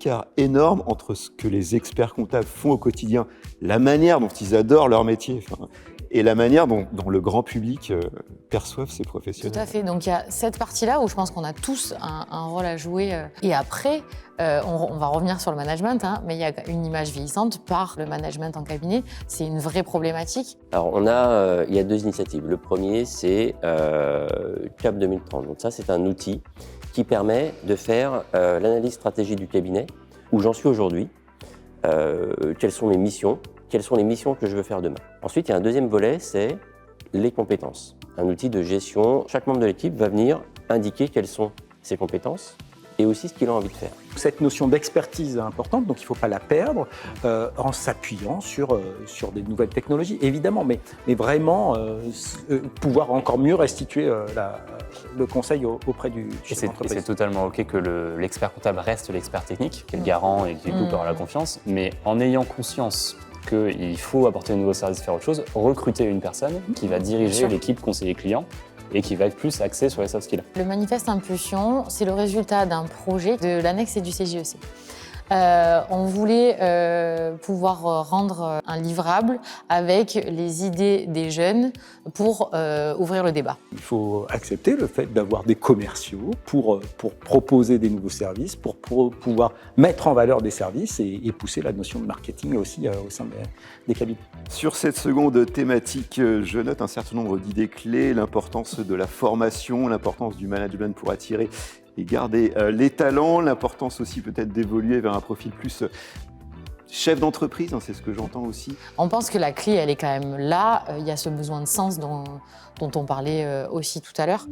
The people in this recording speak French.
écart énorme entre ce que les experts comptables font au quotidien, la manière dont ils adorent leur métier, et la manière dont le grand public perçoivent ces professionnels. Tout à fait. Donc il y a cette partie-là où je pense qu'on a tous un rôle à jouer. Et après, on va revenir sur le management, mais il y a une image vieillissante par le management en cabinet. C'est une vraie problématique. Alors il y a 2 initiatives. Le premier, c'est CAP 2030. Donc ça, c'est un outil qui permet de faire l'analyse stratégique du cabinet, où j'en suis aujourd'hui, quelles sont mes missions, quelles sont les missions que je veux faire demain. Ensuite, il y a un deuxième volet, c'est les compétences. Un outil de gestion. Chaque membre de l'équipe va venir indiquer quelles sont ses compétences et aussi ce qu'il a envie de faire. Cette notion d'expertise est importante, donc il ne faut pas la perdre en s'appuyant sur des nouvelles technologies, évidemment, mais vraiment pouvoir encore mieux restituer le conseil auprès du chef d'entreprise. C'est totalement OK que l'expert comptable reste l'expert technique, qui est le garant et qui du coup aura la confiance, mais en ayant conscience qu'il faut apporter de nouveaux services, faire autre chose, recruter une personne qui va diriger l'équipe conseiller client et qui va être plus axée sur les soft skills. Le manifeste Impulsion, c'est le résultat d'un projet de l'annexe et du CJEC. On voulait pouvoir rendre un livrable avec les idées des jeunes pour ouvrir le débat. Il faut accepter le fait d'avoir des commerciaux pour proposer des nouveaux services, pour pouvoir mettre en valeur des services et pousser la notion de marketing aussi au sein des cabinets. Sur cette seconde thématique, je note un certain nombre d'idées clés, l'importance de la formation, l'importance du management pour attirer et garder les talents, l'importance aussi peut-être d'évoluer vers un profil plus chef d'entreprise, c'est ce que j'entends aussi. On pense que la clé, elle est quand même là. Il y a ce besoin de sens dont on parlait aussi tout à l'heure.